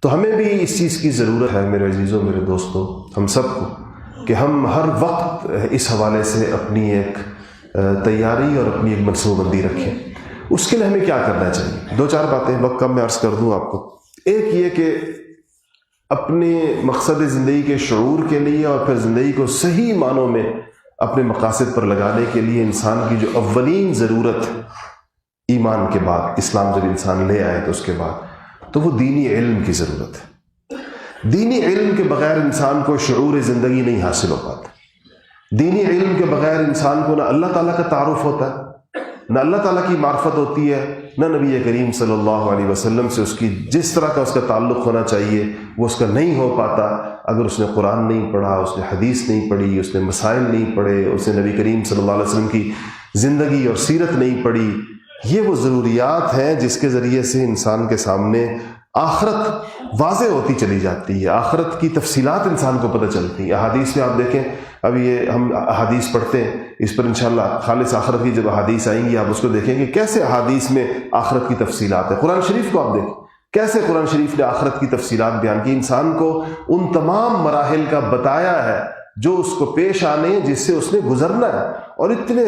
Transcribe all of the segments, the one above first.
تو ہمیں بھی اس چیز کی ضرورت ہے میرے عزیزوں، میرے دوستوں، ہم سب کو، کہ ہم ہر وقت اس حوالے سے اپنی ایک تیاری اور اپنی ایک منصوبہ بندی رکھیں۔ اس کے لیے ہمیں کیا کرنا چاہیے؟ 2-4 باتیں وقت کم میں عرض کر دوں آپ کو۔ ایک یہ کہ اپنے مقصد زندگی کے شعور کے لیے اور پھر زندگی کو صحیح معنوں میں اپنے مقاصد پر لگانے کے لیے انسان کی جو اولین ضرورت ایمان کے بعد، اسلام جب انسان لے آئے تو اس کے بعد، تو وہ دینی علم کی ضرورت ہے۔ دینی علم کے بغیر انسان کو شعور زندگی نہیں حاصل ہو پاتا۔ دینی علم کے بغیر انسان کو نہ اللہ تعالیٰ کا تعارف ہوتا ہے، نہ اللہ تعالیٰ کی معرفت ہوتی ہے، نہ نبی کریم صلی اللہ علیہ وسلم سے اس کی جس طرح کا اس کا تعلق ہونا چاہیے وہ اس کا نہیں ہو پاتا اگر اس نے قرآن نہیں پڑھا، اس نے حدیث نہیں پڑھی، اس نے مسائل نہیں پڑھے، اس نے نبی کریم صلی اللہ علیہ وسلم کی زندگی اور سیرت نہیں پڑھی۔ یہ وہ ضروریات ہیں جس کے ذریعے سے انسان کے سامنے آخرت واضح ہوتی چلی جاتی ہے، آخرت کی تفصیلات انسان کو پتہ چلتی ہیں۔ احادیث میں آپ دیکھیں، اب یہ ہم احادیث پڑھتے ہیں، اس پر انشاءاللہ خالص آخرت کی جب احادیث آئیں گی آپ اس کو دیکھیں کہ کیسے احادیث میں آخرت کی تفصیلات ہیں۔ قرآن شریف کو آپ دیکھیں کیسے قرآن شریف نے آخرت کی تفصیلات بیان کی، انسان کو ان تمام مراحل کا بتایا ہے جو اس کو پیش آنے ہیں، جس سے اس نے گزرنا ہے، اور اتنے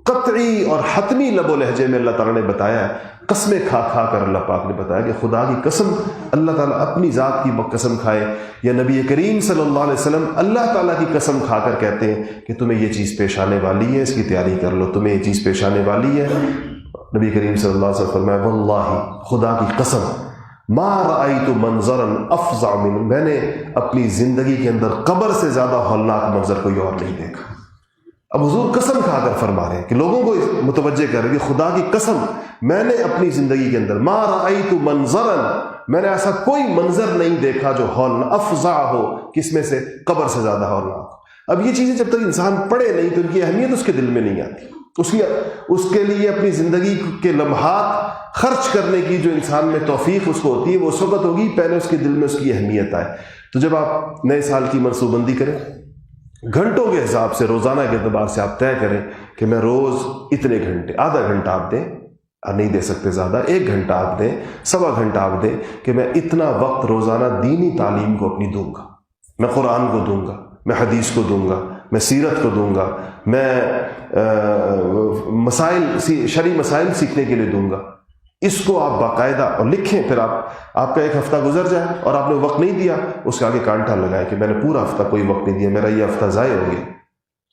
قطعی اور حتمی لب و لہجے میں اللہ تعالیٰ نے بتایا ہے، قسمیں کھا کھا کر اللہ پاک نے بتایا کہ خدا کی قسم، اللہ تعالیٰ اپنی ذات کی قسم کھائے یا نبی کریم صلی اللہ علیہ وسلم اللہ تعالیٰ کی قسم کھا کر کہتے ہیں کہ تمہیں یہ چیز پیش آنے والی ہے، اس کی تیاری کر لو، تمہیں یہ چیز پیش آنے والی ہے۔ نبی کریم صلی اللہ علیہ وسلم فرمایا واللہ، خدا کی قسم، ما رأیت منظرا افظع من، میں نے اپنی زندگی کے اندر قبر سے زیادہ ہولناک منظر کوئی اور نہیں دیکھا۔ اب حضور قسم کھا کر فرما رہے ہیں کہ لوگوں کو متوجہ کر رہے ہیں کہ خدا کی قسم، میں نے اپنی زندگی کے اندر ما رأیت منظرا، میں نے ایسا کوئی منظر نہیں دیکھا جو افظع ہو، کس میں سے؟ قبر سے زیادہ ہولناک۔ اب یہ چیزیں جب تک انسان پڑھے نہیں تو ان کی اہمیت اس کے دل میں نہیں آتی، اس کے لیے اپنی زندگی کے لمحات خرچ کرنے کی جو انسان میں توفیق اس کو ہوتی ہے وہ اس وقت ہوگی پہلے اس کے دل میں اس کی اہمیت آئے۔ تو جب آپ نئے سال کی منصوبہ بندی کریں، گھنٹوں کے حساب سے، روزانہ کے اعتبار سے آپ طے کریں کہ میں روز اتنے گھنٹے، آدھا گھنٹہ آپ دیں، نہیں دے سکتے زیادہ، 1 گھنٹہ آپ دیں، 1.25 گھنٹہ آپ دیں کہ میں اتنا وقت روزانہ دینی تعلیم کو اپنی دوں گا، میں قرآن کو دوں گا، میں حدیث کو دوں گا، میں سیرت کو دوں گا، میں شرعی مسائل سیکھنے کے لیے دوں گا۔ اس کو آپ باقاعدہ اور لکھیں، پھر آپ کا 1 ہفتہ گزر جائے اور آپ نے وقت نہیں دیا، اس کے آگے کانٹا لگائیں کہ میں نے پورا ہفتہ کوئی وقت نہیں دیا، میرا یہ ہفتہ ضائع ہو گیا۔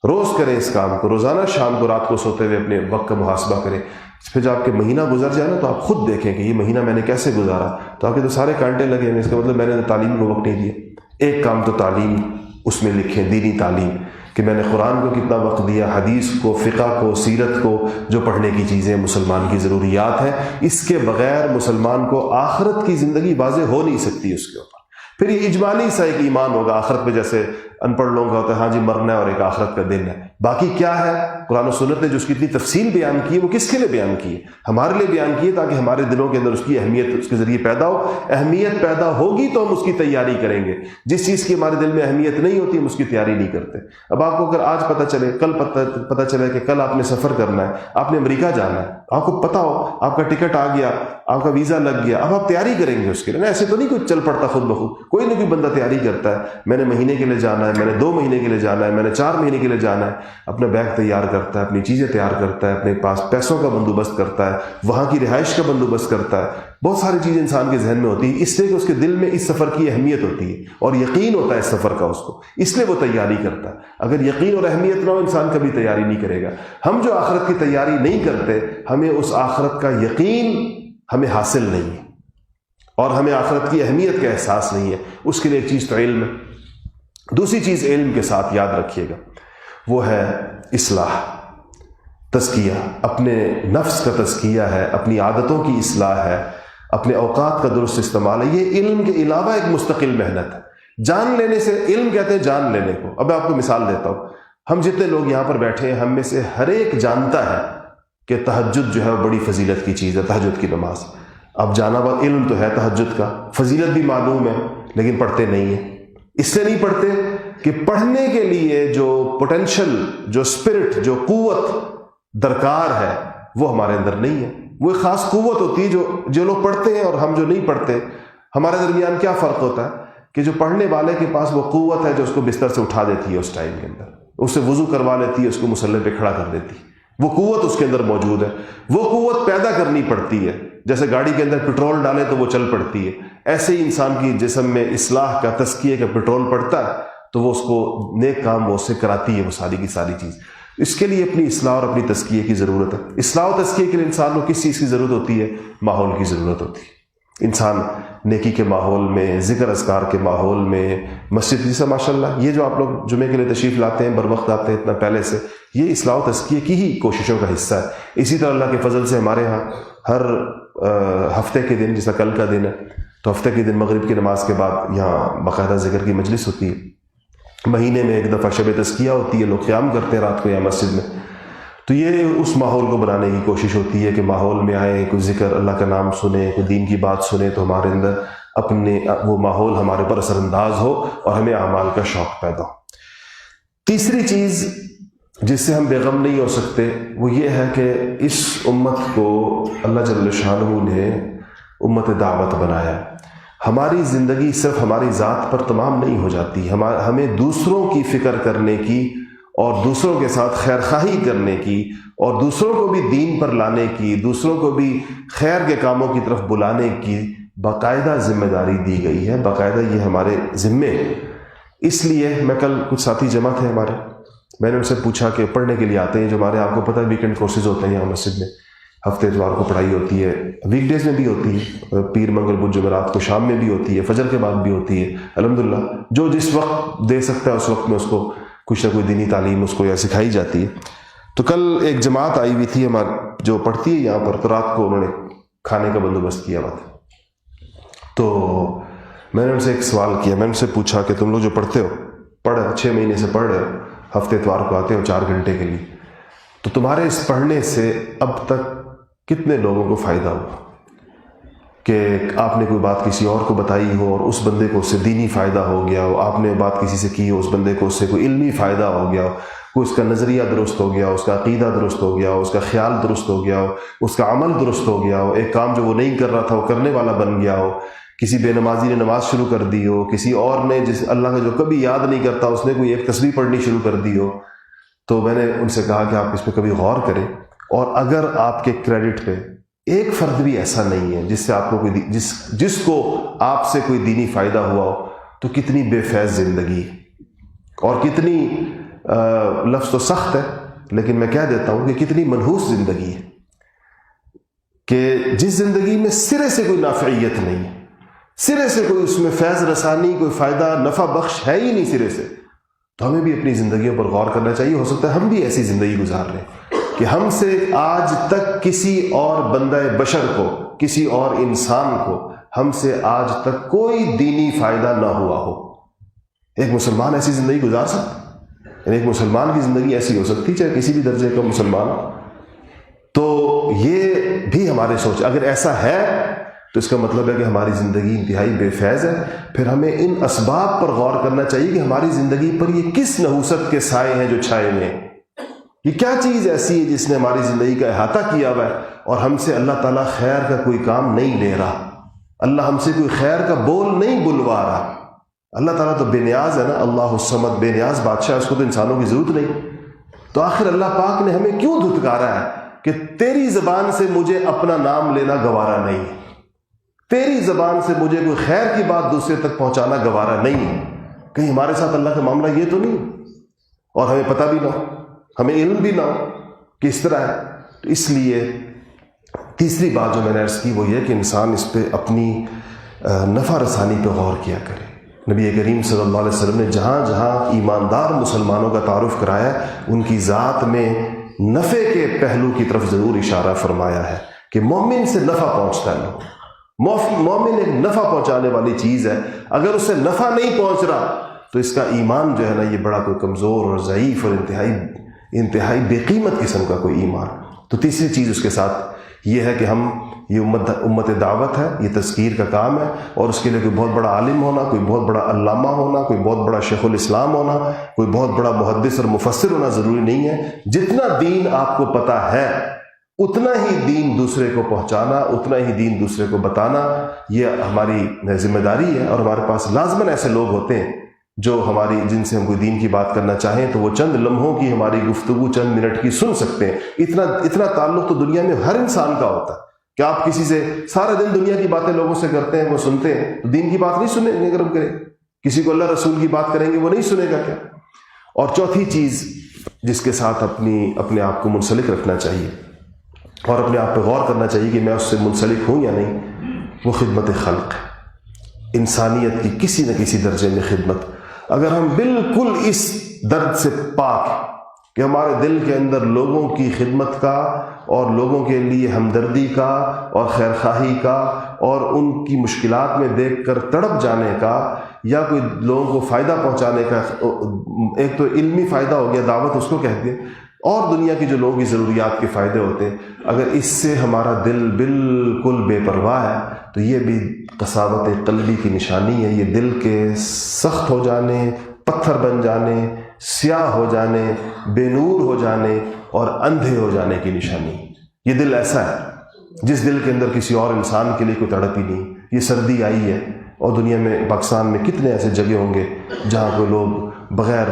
روز کریں اس کام کو، روزانہ شام کو رات کو سوتے ہوئے اپنے وقت کا محاسبہ کریں۔ پھر جب آپ کے مہینہ گزر جائے نا تو آپ خود دیکھیں کہ یہ مہینہ میں نے کیسے گزارا، تو آپ کے تو سارے کانٹے لگے ہیں، اس کا مطلب میں نے تعلیم کو وقت نہیں دیا۔ ایک کام تو تعلیم اس میں لکھیں، دینی تعلیم، کہ میں نے قرآن کو کتنا وقت دیا، حدیث کو، فقہ کو، سیرت کو، جو پڑھنے کی چیزیں مسلمان کی ضروریات ہیں، اس کے بغیر مسلمان کو آخرت کی زندگی واضح ہو نہیں سکتی اس کے اوپر۔ پھر یہ اجمالی سا ایک ایمان ہوگا آخرت پہ، جیسے ان پڑھ لوگوں کا ہوتا ہے ہاں جی مرنا ہے اور ایک آخرت کا دن ہے، باقی کیا ہے؟ قرآن و سنت نے جو اس کی اتنی تفصیل بیان کی ہے وہ کس کے لیے بیان کی ہے؟ ہمارے لیے بیان کی ہے تاکہ ہمارے دلوں کے اندر اس کی اہمیت اس کے ذریعے پیدا ہو۔ اہمیت پیدا ہوگی تو ہم اس کی تیاری کریں گے، جس چیز کی ہمارے دل میں اہمیت نہیں ہوتی ہم اس کی تیاری نہیں کرتے۔ اب آپ کو اگر آج پتہ چلے، کل پتہ چلے کہ کل آپ نے سفر کرنا ہے، آپ نے امریکہ جانا ہے، آپ کو پتہ ہو آپ کا ٹکٹ آ گیا، آپ کا ویزا لگ گیا، اب آپ تیاری کریں گے اس کے لیے نا، ایسے تو نہیں کچھ چل پڑتا خود بخود، کوئی نہ کوئی بندہ تیاری کرتا ہے، میں نے مہینے کے لیے جانا ہے، میں نے 2 مہینے کے لیے جانا ہے، میں نے 4 مہینے کے لیے جانا ہے، اپنا بیگ تیار کرتا ہے، اپنی چیزیں تیار کرتا ہے، اپنے پاس پیسوں کا بندوبست کرتا ہے، وہاں کی رہائش کا بندوبست کرتا ہے، بہت ساری چیزیں انسان کے ذہن میں ہوتی ہے، اس لیے کہ اس کے دل میں اس سفر کی اہمیت ہوتی ہے اور یقین ہوتا ہے اس سفر کا اس کو، اس لیے وہ تیاری کرتا ہے۔ اگر یقین اور اہمیت نہ ہو انسان کبھی تیاری نہیں کرے گا۔ ہم جو آخرت کی تیاری نہیں کرتے، ہمیں اس آخرت کا یقین ہمیں حاصل نہیں ہے اور ہمیں آخرت کی اہمیت کا احساس نہیں ہے۔ اس کے لیے ایک چیز تو علم ہے، دوسری چیز علم کے ساتھ یاد رکھیے گا وہ ہے اصلاح، تزکیہ، اپنے نفس کا تزکیہ ہے، اپنی عادتوں کی اصلاح ہے، اپنے اوقات کا درست استعمال ہے۔ یہ علم کے علاوہ ایک مستقل محنت ہے۔ جان لینے سے، علم کہتے ہیں جان لینے کو۔ اب میں آپ کو مثال دیتا ہوں، ہم جتنے لوگ یہاں پر بیٹھے ہیں ہم میں سے ہر ایک جانتا ہے کہ تہجد جو ہے وہ بڑی فضیلت کی چیز ہے، تہجد کی نماز۔ اب جانا ہوا علم تو ہے تہجد کا، فضیلت بھی معلوم ہے، لیکن پڑھتے نہیں ہیں۔ اس لیے نہیں پڑھتے کہ پڑھنے کے لیے جو پوٹینشل، جو اسپرٹ، جو قوت درکار ہے وہ ہمارے اندر نہیں ہے۔ وہ ایک خاص قوت ہوتی ہے جو لوگ پڑھتے ہیں اور ہم جو نہیں پڑھتے، ہمارے درمیان کیا فرق ہوتا ہے کہ جو پڑھنے والے کے پاس وہ قوت ہے جو اس کو بستر سے اٹھا دیتی ہے اس ٹائم کے اندر، اس سے وضو کروا لیتی ہے، اس کو مصلی پہ کھڑا کر دیتی ہے، وہ قوت اس کے اندر موجود ہے، وہ قوت پیدا کرنی پڑتی ہے، جیسے گاڑی کے اندر پٹرول ڈالے تو وہ چل پڑتی ہے، ایسے ہی انسان کی جسم میں اصلاح کا، تزکیے کا پٹرول پڑتا ہے تو وہ اس کو نیک کام وہ اس سے کراتی ہے، وہ ساری کی ساری چیز۔ اس کے لیے اپنی اصلاح اور اپنی تزکیے کی ضرورت ہے۔ اصلاح و تزکیے کے لیے انسان کو کس چیز کی ضرورت ہوتی ہے؟ ماحول کی ضرورت ہوتی ہے۔ انسان نیکی کے ماحول میں، ذکر اذکار کے ماحول میں، مسجد جیسا ماشاءاللہ یہ جو آپ لوگ جمعے کے لیے تشریف لاتے ہیں، بر وقت آتے ہیں اتنا پہلے سے، یہ اصلاح و تزکیے کی ہی کوششوں کا حصہ ہے۔ اسی طرح اللہ کے فضل سے ہمارے ہاں ہر ہفتے کے دن، جیسا کل کا دن ہے تو ہفتے کے دن مغرب کی نماز کے بعد یہاں باقاعدہ ذکر کی مجلس ہوتی ہے، مہینے میں ایک دفعہ شب تزکیہ ہوتی ہے، لوگ قیام کرتے ہیں رات کو یہاں مسجد میں، تو یہ اس ماحول کو بنانے کی کوشش ہوتی ہے کہ ماحول میں آئیں، کوئی ذکر اللہ کا نام سنیں، کوئی دین کی بات سنیں تو ہمارے اندر اپنے وہ ماحول ہمارے پر اثر انداز ہو اور ہمیں اعمال کا شوق پیدا ہو۔ تیسری چیز جس سے ہم بے غم نہیں ہو سکتے وہ یہ ہے کہ اس امت کو اللہ جل شانہ نے امت دعوت بنایا۔ ہماری زندگی صرف ہماری ذات پر تمام نہیں ہو جاتی، ہمیں دوسروں کی فکر کرنے کی اور دوسروں کے ساتھ خیر خواہی کرنے کی اور دوسروں کو بھی دین پر لانے کی، دوسروں کو بھی خیر کے کاموں کی طرف بلانے کی باقاعدہ ذمہ داری دی گئی ہے، باقاعدہ یہ ہمارے ذمے۔ اس لیے میں کل کچھ ساتھی جمع تھے ہمارے، میں نے ان سے پوچھا کہ پڑھنے کے لیے آتے ہیں جو ہمارے، آپ کو پتہ ہے ویکنڈ کورسز ہوتے ہیں یہاں مسجد میں، ہفتے اتوار کو پڑھائی ہوتی ہے، ویک ڈیز میں بھی ہوتی ہے، پیر منگل بدھ جمعرات کو شام میں بھی ہوتی ہے، فجر کے بعد بھی ہوتی ہے، الحمدللہ جو جس وقت دے سکتا ہے اس وقت میں اس کو کچھ نہ کوئی دینی تعلیم اس کو یا سکھائی جاتی ہے۔ تو کل ایک جماعت آئی ہوئی تھی ہماری جو پڑھتی ہے یہاں پر، تو رات کو انہوں نے کھانے کا بندوبست کیا ہوا تھا، تو میں نے ان سے ایک سوال کیا، میں ان سے پوچھا کہ تم لوگ جو پڑھتے ہو، 6 مہینے سے پڑھ رہے ہو، ہفتے اتوار کو آتے ہو 4 گھنٹے کے لیے، تو تمہارے اس پڑھنے سے اب تک کتنے لوگوں کو فائدہ ہوا کہ آپ نے کوئی بات کسی اور کو بتائی ہو اور اس بندے کو اس سے دینی فائدہ ہو گیا ہو، آپ نے بات کسی سے کی ہو، اس بندے کو اس سے کوئی علمی فائدہ ہو گیا ہو، کوئی اس کا نظریہ درست ہو گیا ہو، اس کا عقیدہ درست ہو گیا ہو، اس کا خیال درست ہو گیا ہو، اس کا عمل درست ہو گیا ہو، ایک کام جو وہ نہیں کر رہا تھا وہ کرنے والا بن گیا ہو، کسی بے نمازی نے نماز شروع کر دی ہو، کسی اور نے جس اللہ کا جو کبھی یاد نہیں کرتا اس نے کوئی ایک تسبیح پڑھنی شروع کر دی ہو، تو میں نے ان سے کہا کہ آپ اس پہ کبھی غور کریں، اور اگر آپ کے کریڈٹ پہ ایک فرد بھی ایسا نہیں ہے جس سے آپ کو کوئی جس کو آپ سے کوئی دینی فائدہ ہوا ہو، تو کتنی بے فیض زندگی ہے، اور کتنی لفظ تو سخت ہے لیکن میں کہہ دیتا ہوں کہ کتنی منحوس زندگی ہے، کہ جس زندگی میں سرے سے کوئی نافعیت نہیں ہے، سرے سے کوئی اس میں فیض رسانی، کوئی فائدہ نفع بخش ہے ہی نہیں سرے سے، تو ہمیں بھی اپنی زندگیوں پر غور کرنا چاہیے۔ ہو سکتا ہے ہم بھی ایسی زندگی گزار رہے ہیں کہ ہم سے آج تک کسی اور بندہ بشر کو، کسی اور انسان کو ہم سے آج تک کوئی دینی فائدہ نہ ہوا ہو۔ ایک مسلمان ایسی زندگی گزار سکتا، یعنی ایک مسلمان کی زندگی ایسی ہو سکتی، چاہے کسی بھی درجے کا مسلمان ہو، تو یہ بھی ہمارے سوچ، اگر ایسا ہے تو اس کا مطلب ہے کہ ہماری زندگی انتہائی بے فیض ہے۔ پھر ہمیں ان اسباب پر غور کرنا چاہیے کہ ہماری زندگی پر یہ کس نحوست کے سائے ہیں جو چھائے ہوئے ہیں، یہ کیا چیز ایسی ہے جس نے ہماری زندگی کا احاطہ کیا ہوا ہے اور ہم سے اللہ تعالیٰ خیر کا کوئی کام نہیں لے رہا، اللہ ہم سے کوئی خیر کا بول نہیں بلوا رہا۔ اللہ تعالیٰ تو بے نیاز ہے نا، اللہ الصمد، بے نیاز بادشاہ، اس کو تو انسانوں کی ضرورت نہیں، تو آخر اللہ پاک نے ہمیں کیوں دھتکارا ہے کہ تیری زبان سے مجھے اپنا نام لینا گوارا نہیں، تیری زبان سے مجھے کوئی خیر کی بات دوسرے تک پہنچانا گوارا نہیں۔ کہیں ہمارے ساتھ اللہ کا معاملہ یہ تو نہیں، اور ہمیں پتہ بھی نہ ہو، ہمیں علم بھی نہ ہو کہ اس طرح ہے۔ تو اس لیے تیسری بات جو میں نے عرض کی وہ یہ کہ انسان اس پہ اپنی نفع رسانی پہ غور کیا کرے۔ نبی کریم صلی اللہ علیہ وسلم نے جہاں جہاں ایماندار مسلمانوں کا تعارف کرایا، ان کی ذات میں نفع کے پہلو کی طرف ضرور اشارہ فرمایا ہے کہ مومن سے نفع پہنچتا ہے، مومن ایک نفع پہنچانے والی چیز ہے، اگر اس سے نفع نہیں پہنچ رہا تو اس کا ایمان جو ہے نا یہ بڑا کوئی کمزور اور ضعیف اور انتہائی بے قیمت قسم کا کوئی ایمان۔ تو تیسری چیز اس کے ساتھ یہ ہے کہ ہم یہ امت دعوت ہے، یہ تذکیر کا کام ہے، اور اس کے لیے کوئی بہت بڑا عالم ہونا، کوئی بہت بڑا علامہ ہونا، کوئی بہت بڑا شیخ الاسلام ہونا، کوئی بہت بڑا محدث اور مفسر ہونا ضروری نہیں ہے۔ جتنا دین آپ کو پتہ ہے اتنا ہی دین دوسرے کو پہنچانا، اتنا ہی دین دوسرے کو بتانا، یہ ہماری ذمہ داری ہے. اور ہمارے پاس لازماً ایسے لوگ ہوتے ہیں جو جن سے ہم کوئی دین کی بات کرنا چاہیں تو وہ چند لمحوں کی ہماری گفتگو، چند منٹ کی سن سکتے ہیں. اتنا تعلق تو دنیا میں ہر انسان کا ہوتا ہے کہ آپ کسی سے سارے دن دنیا کی باتیں لوگوں سے کرتے ہیں، وہ سنتے ہیں تو دین کی بات نہیں سنیں گے. اگر ہم کریں کسی کو اللہ رسول کی بات کریں گے وہ نہیں سنے گا کیا؟ اور چوتھی چیز جس کے ساتھ اپنے آپ کو منسلک رکھنا چاہیے اور اپنے آپ پہ غور کرنا چاہیے کہ میں اس سے منسلک ہوں یا نہیں، وہ خدمت خلق ہے. انسانیت کی کسی نہ کسی درجے میں خدمت. اگر ہم بالکل اس درد سے پاک کہ ہمارے دل کے اندر لوگوں کی خدمت کا اور لوگوں کے لیے ہمدردی کا اور خیرخواہی کا اور ان کی مشکلات میں دیکھ کر تڑپ جانے کا یا کوئی لوگوں کو فائدہ پہنچانے کا، ایک تو علمی فائدہ ہو گیا، دعوت اس کو کہتے ہیں، اور دنیا کی جو لوگوں کی ضروریات کے فائدے ہوتے ہیں، اگر اس سے ہمارا دل بالکل بے پرواہ ہے تو یہ بھی قساوت قلبی کی نشانی ہے. یہ دل کے سخت ہو جانے، پتھر بن جانے، سیاہ ہو جانے، بے نور ہو جانے اور اندھے ہو جانے کی نشانی. یہ دل ایسا ہے جس دل کے اندر کسی اور انسان کے لیے کوئی تڑپ ہی نہیں. یہ سردی آئی ہے اور دنیا میں، پاکستان میں کتنے ایسے جگہ ہوں گے جہاں کوئی لوگ بغیر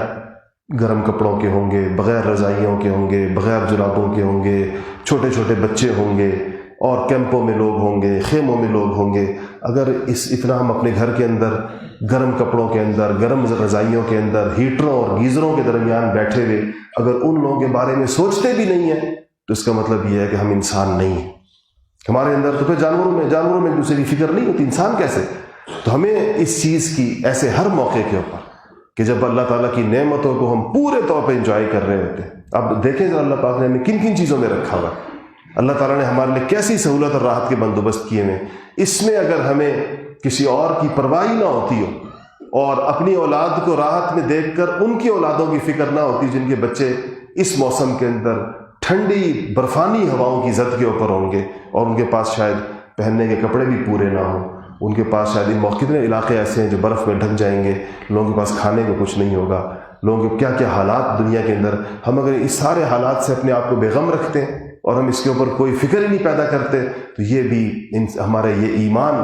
گرم کپڑوں کے ہوں گے، بغیر رضائیوں کے ہوں گے، بغیر جرابوں کے ہوں گے، چھوٹے چھوٹے بچے ہوں گے، اور کیمپوں میں لوگ ہوں گے، خیموں میں لوگ ہوں گے. اگر اتنا ہم اپنے گھر کے اندر گرم کپڑوں کے اندر، گرم رضائیوں کے اندر، ہیٹروں اور گیزروں کے درمیان بیٹھے ہوئے اگر ان لوگوں کے بارے میں سوچتے بھی نہیں ہیں تو اس کا مطلب یہ ہے کہ ہم انسان نہیں ہیں. ہمارے اندر تو پھر جانوروں میں ایک دوسرے کی فکر نہیں ہوتی، انسان کیسے؟ تو ہمیں اس چیز کی ایسے ہر موقع کے اوپر کہ جب اللہ تعالیٰ کی نعمتوں کو ہم پورے طور پہ انجوائے کر رہے ہوتے ہیں. اب دیکھیں ذرا اللہ پاک نے ہمیں کن کن چیزوں میں رکھا ہوا ہے. اللہ تعالیٰ نے ہمارے لیے کیسی سہولت اور راحت کے بندوبست کیے ہوئے. اس میں اگر ہمیں کسی اور کی پرواہ نہ ہوتی ہو اور اپنی اولاد کو راحت میں دیکھ کر ان کی اولادوں کی فکر نہ ہوتی جن کے بچے اس موسم کے اندر ٹھنڈی برفانی ہواؤں کی زد کے اوپر ہوں گے اور ان کے پاس شاید پہننے کے کپڑے بھی پورے نہ ہوں، ان کے پاس شاید ان کتنے علاقے ایسے ہیں جو برف میں ڈھک جائیں گے، لوگوں کے پاس کھانے کو کچھ نہیں ہوگا، لوگوں کے کیا کیا حالات دنیا کے اندر. ہم اگر اس سارے حالات سے اپنے آپ کو بے غم رکھتے ہیں اور ہم اس کے اوپر کوئی فکر ہی نہیں پیدا کرتے تو یہ بھی ہمارا یہ ایمان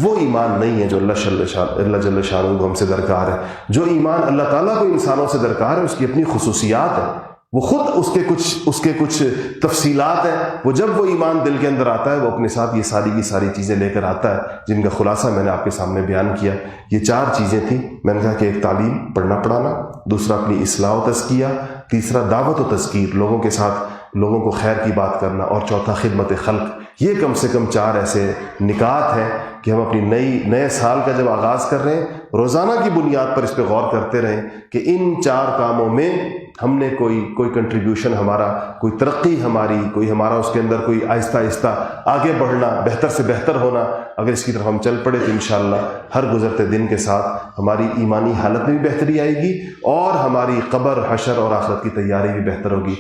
وہ ایمان نہیں ہے جو اللہ جل شانہ کو ہم سے درکار ہے. جو ایمان اللہ تعالیٰ کو انسانوں سے درکار ہے اس کی اپنی خصوصیات ہیں، وہ خود اس کے کچھ تفصیلات ہیں. وہ جب وہ ایمان دل کے اندر آتا ہے وہ اپنے ساتھ یہ ساری کی ساری چیزیں لے کر آتا ہے جن کا خلاصہ میں نے آپ کے سامنے بیان کیا. یہ 4 چیزیں تھیں. میں نے کہا کہ ایک تعلیم، پڑھنا پڑھانا، دوسرا اپنی اصلاح و تزکیہ، تیسرا دعوت و تذکیر، لوگوں کے ساتھ لوگوں کو خیر کی بات کرنا، اور چوتھا خدمت خلق. یہ کم سے کم 4 ایسے نکات ہیں کہ ہم اپنی نئے سال کا جب آغاز کر رہے ہیں روزانہ کی بنیاد پر اس پہ غور کرتے رہیں کہ ان 4 کاموں میں ہم نے کوئی کنٹریبیوشن، ہمارا کوئی ترقی، کوئی ہمارا اس کے اندر کوئی آہستہ آہستہ آگے بڑھنا، بہتر سے بہتر ہونا. اگر اس کی طرف ہم چل پڑے تو انشاءاللہ ہر گزرتے دن کے ساتھ ہماری ایمانی حالت میں بھی بہتری آئے گی اور ہماری قبر، حشر اور آخرت کی تیاری بھی بہتر ہوگی.